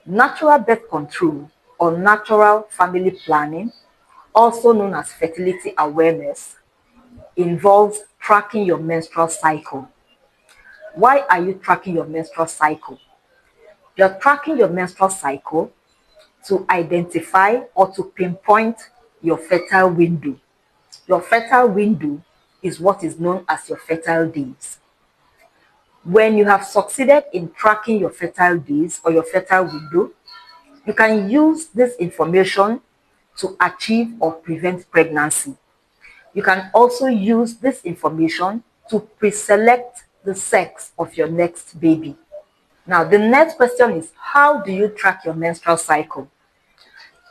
Natural birth control or natural family planning, also known as fertility awareness, involves tracking your menstrual cycle. Why are you tracking your menstrual cycle? You're tracking your menstrual cycle to identify or to pinpoint your fertile window. Your fertile window is what is known as your fertile days. When you have succeeded in tracking your fertile days or your fertile window, you can use this information to achieve or prevent pregnancy. You can also use this information to pre-select the sex of your next baby. Now, the next question is, how do you track your menstrual cycle?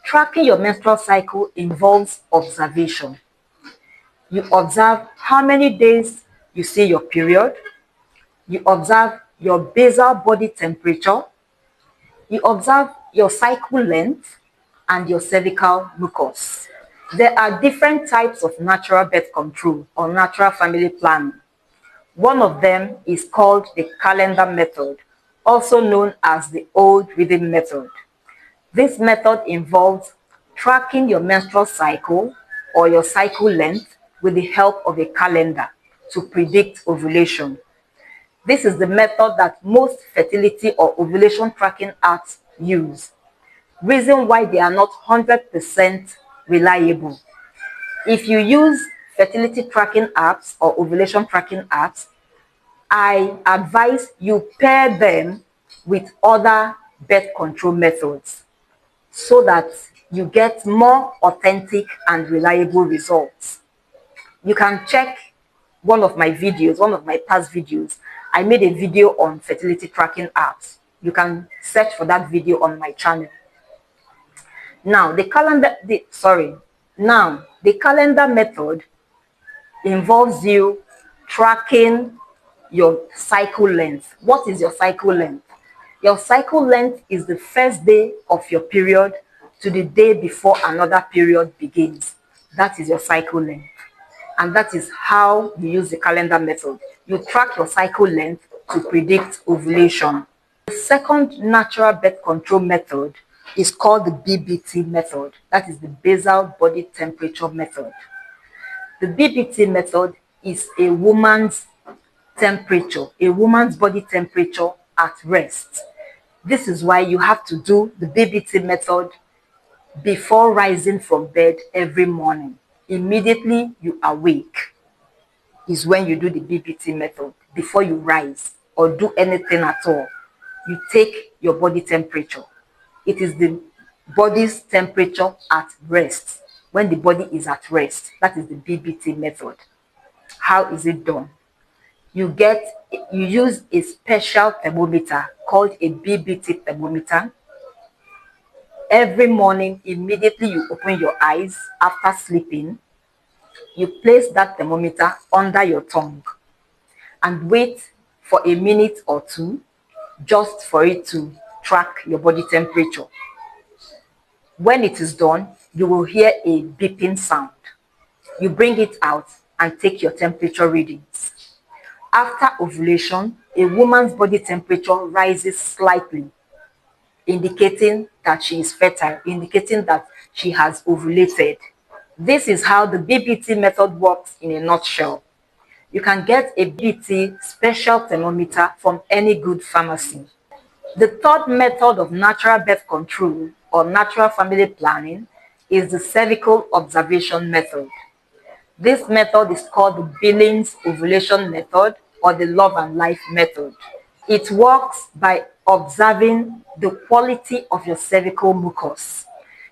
Tracking your menstrual cycle involves observation. You observe how many days you see your period. You observe your basal body temperature. You observe your cycle length and your cervical mucus. There are different types of natural birth control or natural family planning. One of them is called the calendar method, also known as the old rhythm method. This method involves tracking your menstrual cycle or your cycle length with the help of a calendar to predict ovulation. This is the method that most fertility or ovulation tracking apps use. Reason why they are not 100% reliable. If you use fertility tracking apps or ovulation tracking apps, I advise you pair them with other birth control methods so that you get more authentic and reliable results. You can check one of my past videos. I made a video on fertility tracking apps. You can search for that video on my channel. Now, the calendar method involves you tracking your cycle length. What is your cycle length? Your cycle length is the first day of your period to the day before another period begins. That is your cycle length. And that is how you use the calendar method. You track your cycle length to predict ovulation. The second natural birth control method is called the BBT method. That is the basal body temperature method. The BBT method is a woman's temperature, a woman's body temperature at rest. This is why you have to do the BBT method before rising from bed every morning. Immediately you awake is when you do the BBT method. Before you rise or do anything at all, you take your body temperature. It is the body's temperature at rest. When the body is at rest, that is the BBT method. How is it done? You use a special thermometer called a BBT thermometer. Every morning, immediately you open your eyes after sleeping, you place that thermometer under your tongue and wait for a minute or two just for it to track your body temperature. When it is done, you will hear a beeping sound. You bring it out and take your temperature readings. After ovulation, a woman's body temperature rises slightly, indicating that she is fertile, indicating that she has ovulated. This is how the BBT method works in a nutshell. You can get a BBT special thermometer from any good pharmacy. The third method of natural birth control or natural family planning is the cervical observation method. This method is called the Billings ovulation method or the love and life method. It works by observing the quality of your cervical mucus.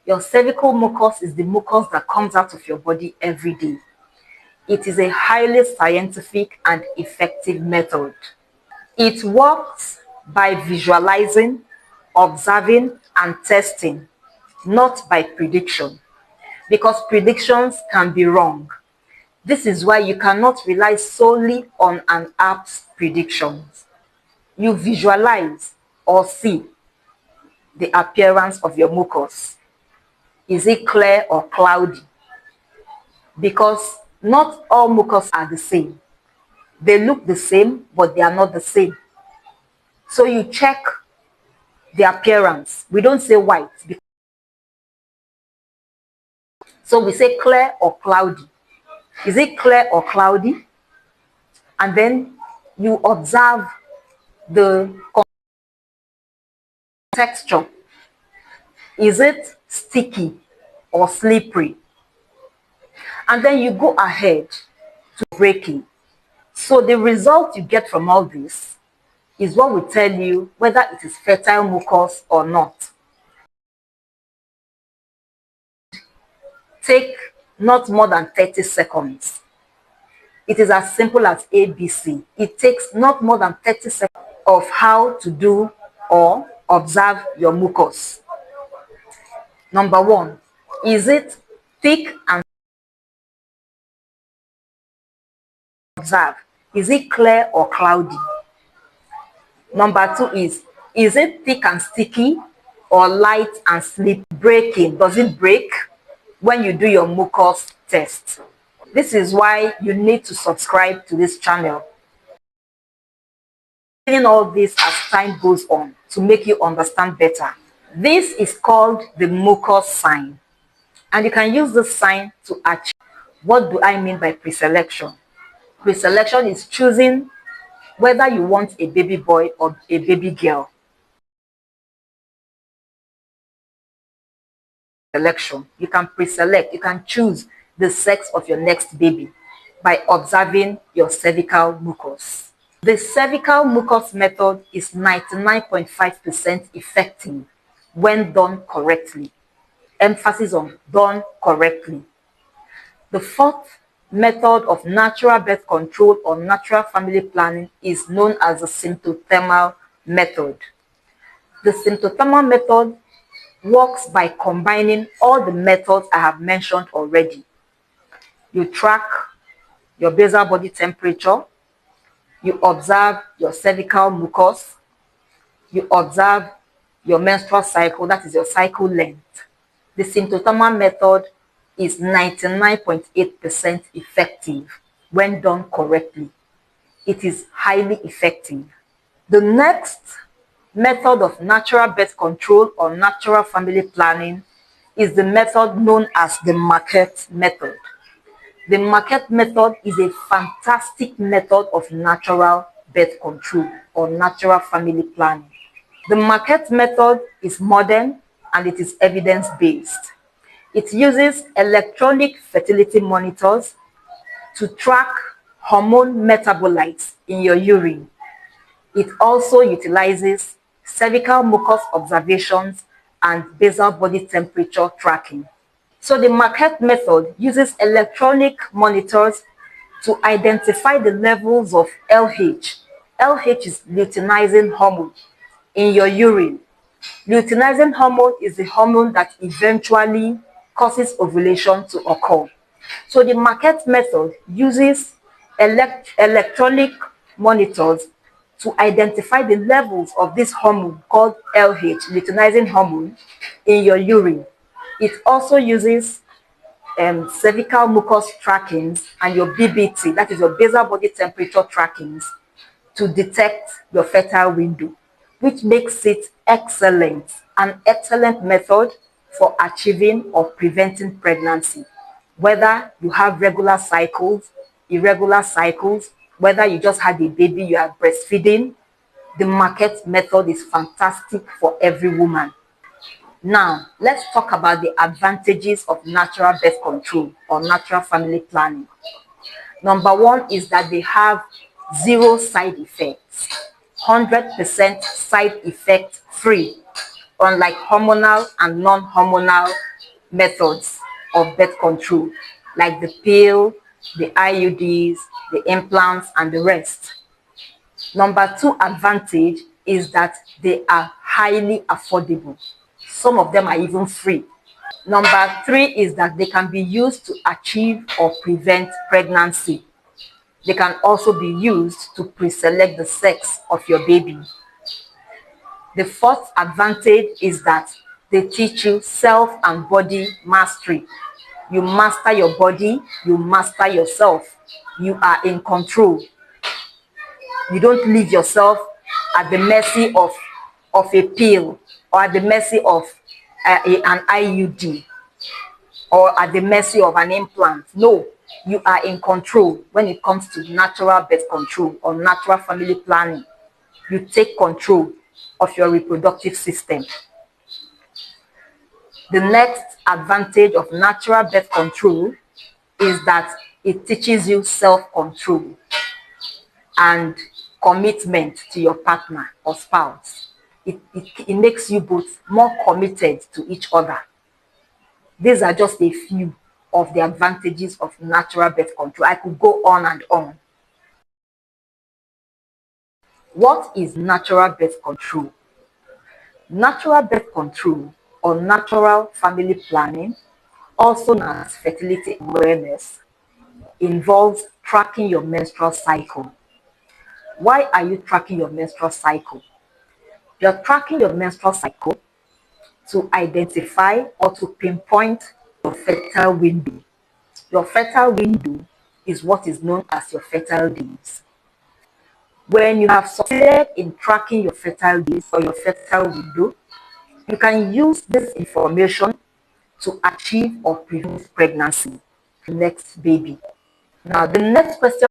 Your cervical mucus is the mucus that comes out of your body every day. It is a highly scientific and effective method. It works by visualizing, observing, and testing, not by prediction, because predictions can be wrong. This is why you cannot rely solely on an app's predictions. You visualize or see the appearance of your mucus. Is it clear or cloudy? Because not all mucus are the same. They look the same, but they are not the same. So you check the appearance. We don't say white. So we say clear or cloudy. Is it clear or cloudy? And then you observe the texture. Is it sticky or slippery? And then you go ahead to breaking. So the result you get from all this is what will tell you whether it is fertile mucus or not. Take not more than 30 seconds. It is as simple as ABC. It takes not more than 30 seconds of how to do or observe your mucus. Number one, is it thick and observe? Is it clear or cloudy? Number two is it thick and sticky or light and slip? Breaking, does it break when you do your mucus test? This is why you need to subscribe to this channel. Doing all this as time goes on to make you understand better. This is called the mucus sign, and you can use this sign to achieve. What do I mean by preselection? Preselection is choosing whether you want a baby boy or a baby girl. Selection, you can pre-select, you can choose the sex of your next baby by observing your cervical mucus. The cervical mucus method is 99.5% effective when done correctly. Emphasis on done correctly. The fourth method of natural birth control or natural family planning is known as the symptothermal method. The symptothermal method works by combining all the methods I have mentioned already. You track your basal body temperature, you observe your cervical mucus, you observe your menstrual cycle, that is your cycle length. The symptothermal method is 99.8% effective when done correctly. It is highly effective. The next method of natural birth control or natural family planning is the method known as the Marquette Method. The Marquette Method is a fantastic method of natural birth control or natural family planning. The Marquette Method is modern and it is evidence-based. It uses electronic fertility monitors to track hormone metabolites in your urine. It also utilizes cervical mucus observations and basal body temperature tracking. So the Marquette method uses electronic monitors to identify the levels of LH. LH is luteinizing hormone in your urine. Luteinizing hormone is the hormone that eventually causes ovulation to occur. So the Marquette method uses electronic monitors to identify the levels of this hormone called LH, luteinizing hormone, in your urine. It also uses cervical mucus trackings and your BBT, that is your basal body temperature trackings, to detect your fertile window, which makes it excellent, an excellent method for achieving or preventing pregnancy. Whether you have regular cycles, irregular cycles, whether you just had a baby, you are breastfeeding, the Marquette method is fantastic for every woman. Now, let's talk about the advantages of natural birth control or natural family planning. Number one is that they have zero side effects, 100% side effect free, unlike hormonal and non-hormonal methods of birth control, like the pill, the IUDs, the implants, and the rest. Number two advantage is that they are highly affordable. Some of them are even free. Number three is that they can be used to achieve or prevent pregnancy. They can also be used to pre-select the sex of your baby. The fourth advantage is that they teach you self and body mastery. You master your body, you master yourself. You are in control. You don't leave yourself at the mercy of of a pill or at the mercy of an IUD or at the mercy of an implant. No, you are in control when it comes to natural birth control or natural family planning. You take control of your reproductive system. The next advantage of natural birth control is that it teaches you self-control and commitment to your partner or spouse. It makes you both more committed to each other. These are just a few of the advantages of natural birth control. I could go on and on. What is natural birth control? Natural birth control or natural family planning, also known as fertility awareness, involves tracking your menstrual cycle. Why are you tracking your menstrual cycle? You're tracking your menstrual cycle to identify or to pinpoint your fertile window. Your fertile window is what is known as your fertile days. When you have succeeded in tracking your fertile days or your fertile window, you can use this information to achieve or prevent pregnancy, the next baby. Now, the next question